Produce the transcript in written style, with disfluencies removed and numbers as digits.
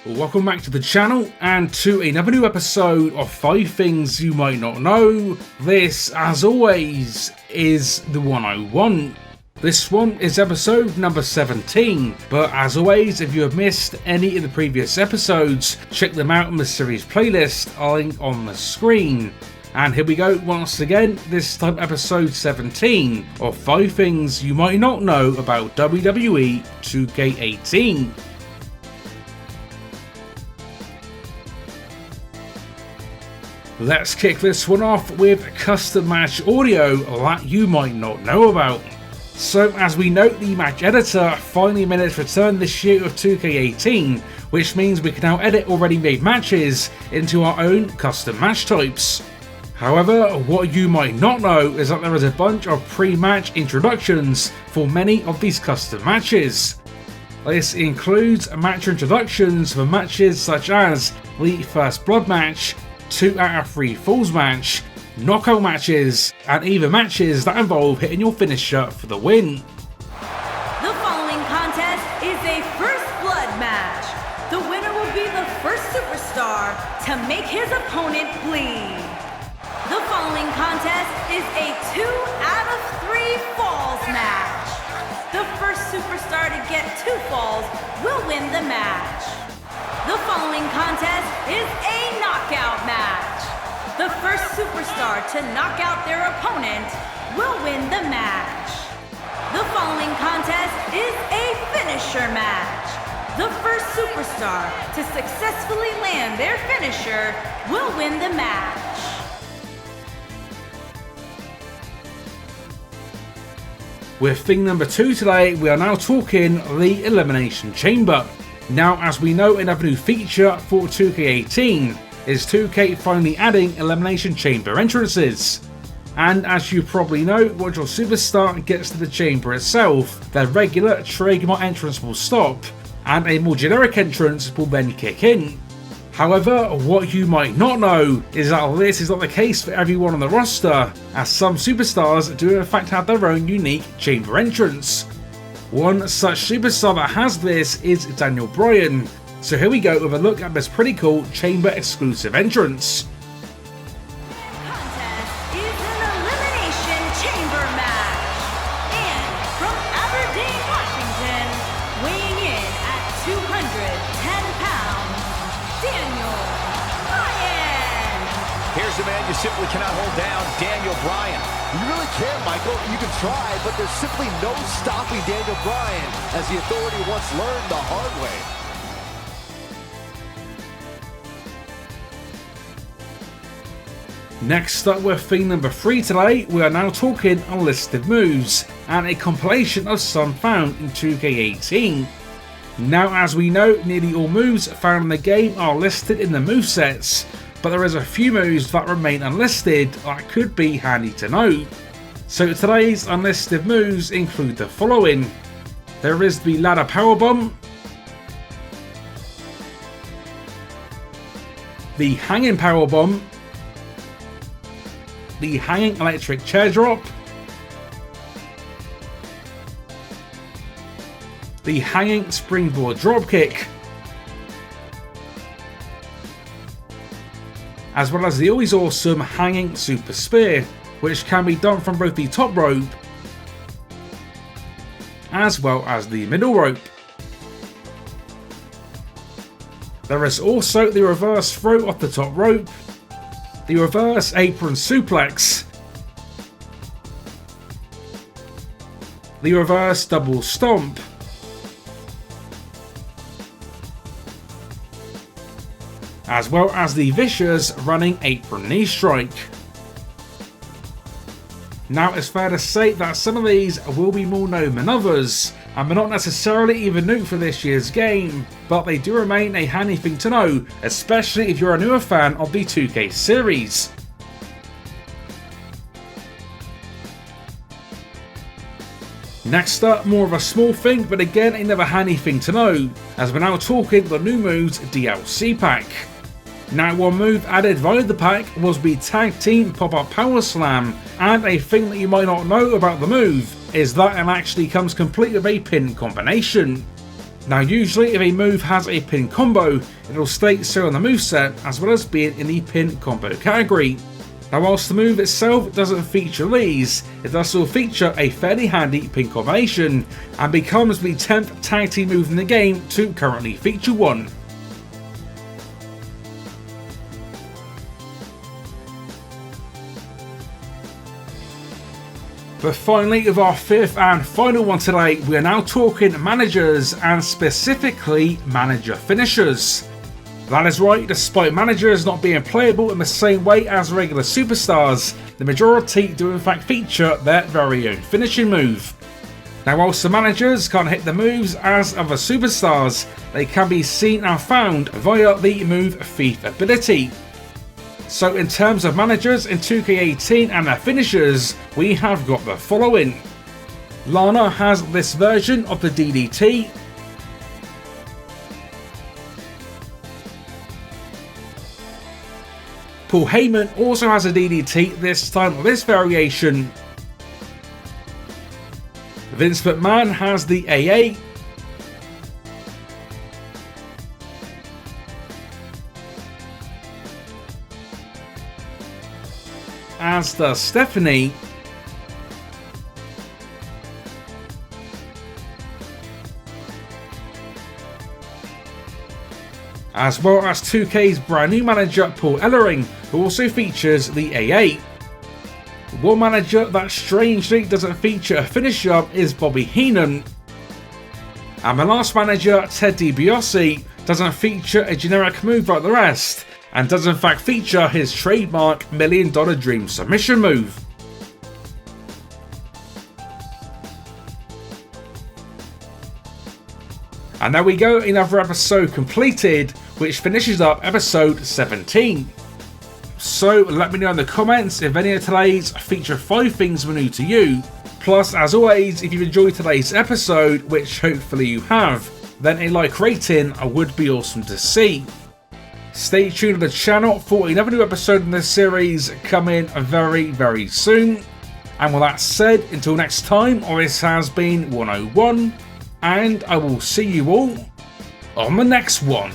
Welcome back to the channel and to another new episode of 5 Things You Might Not Know. This, as always, is the 101. This one is episode number 17, but as always, if you have missed any of the previous episodes, check them out in the series playlist, link on the screen. And here we go once again, this time episode 17 of 5 Things You Might Not Know about WWE 2K18. Let's kick this one off with custom match audio that you might not know about. So as we note, the match editor finally made its return this year of 2K18, which means we can now edit already made matches into our own custom match types. However, what you might not know is that there is a bunch of pre-match introductions for many of these custom matches. This includes match introductions for matches such as the First Blood match, 2 out of 3 Falls match, knockout matches, and even matches that involve hitting your finisher for the win. The following contest is a First Blood match. The winner will be the first superstar to make his opponent bleed. The following contest is a 2 out of 3 Falls match. The first superstar to get 2 falls will win the match. The following contest is a knockout match. The first superstar to knock out their opponent will win the match. The following contest is a finisher match. The first superstar to successfully land their finisher will win the match. With thing number 2 today, we are now talking the Elimination Chamber. Now, as we know, another new feature for 2K18 is 2K finally adding Elimination Chamber entrances. And as you probably know, once your superstar gets to the chamber itself, their regular trademark entrance will stop, and a more generic entrance will then kick in. However, what you might not know is that this is not the case for everyone on the roster, as some superstars do in fact have their own unique chamber entrance. One such superstar that has this is Daniel Bryan, so here we go with a look at this pretty cool chamber exclusive entrance. Contest is an Elimination Chamber match. And from Aberdeen, Washington, weighing in at 210 pounds, Daniel Bryan. Here's a man you simply cannot hold down, Daniel Bryan. You really can't, Michael. You can try, but there's simply no stopping Daniel Bryan, as the Authority once learned the hard way. Next up with thing number 3 today, we are now talking Unlisted Moves, and a compilation of some found in 2K18. Now, as we know, nearly all moves found in the game are listed in the movesets, but there is a few moves that remain unlisted that could be handy to know. So today's unlisted moves include the following. There is the ladder powerbomb, the hanging powerbomb, the hanging electric chair drop, the hanging springboard dropkick, as well as the always awesome hanging super spear, which can be done from both the top rope as well as the middle rope. There is also the reverse throw off the top rope, the reverse apron suplex, the reverse double stomp, as well as the vicious running apron knee strike. Now, it's fair to say that some of these will be more known than others, and they're not necessarily even new for this year's game, but they do remain a handy thing to know, especially if you're a newer fan of the 2K series. Next up, more of a small thing, but again another handy thing to know, as we're now talking the new moves DLC pack. Now, one move added via the pack was the Tag Team Pop-Up Power Slam, and a thing that you might not know about the move is that it actually comes complete with a pin combination. Now usually if a move has a pin combo, it'll state so on the moveset as well as being in the pin combo category. Now whilst the move itself doesn't feature these, it does still feature a fairly handy pin combination and becomes the 10th tag team move in the game to currently feature one. But finally, with our 5th and final one today, we are now talking managers and specifically manager finishers. That is right, despite managers not being playable in the same way as regular superstars, the majority do in fact feature their very own finishing move. Now whilst the managers can't hit the moves as other superstars, they can be seen and found via the move Thief ability. So in terms of managers in 2K18 and their finishers, we have got the following. Lana has this version of the DDT. Paul Heyman also has a DDT, this time with this variation. Vince McMahon has the AA. As does Stephanie. As well as 2K's brand new manager Paul Ellering, who also features the AA. One manager that strangely doesn't feature a finisher is Bobby Heenan. And the last manager, Ted DiBiase, doesn't feature a generic move like the rest, and does in fact feature his trademark $1 Million Dream submission move. And there we go, another episode completed, which finishes up episode 17. So let me know in the comments if any of today's feature 5 things were new to you. Plus, as always, if you've enjoyed today's episode, which hopefully you have, then a like rating would be awesome to see. Stay tuned to the channel for another new episode in this series coming very, very soon. And with that said, until next time, this has been 101, and I will see you all on the next one.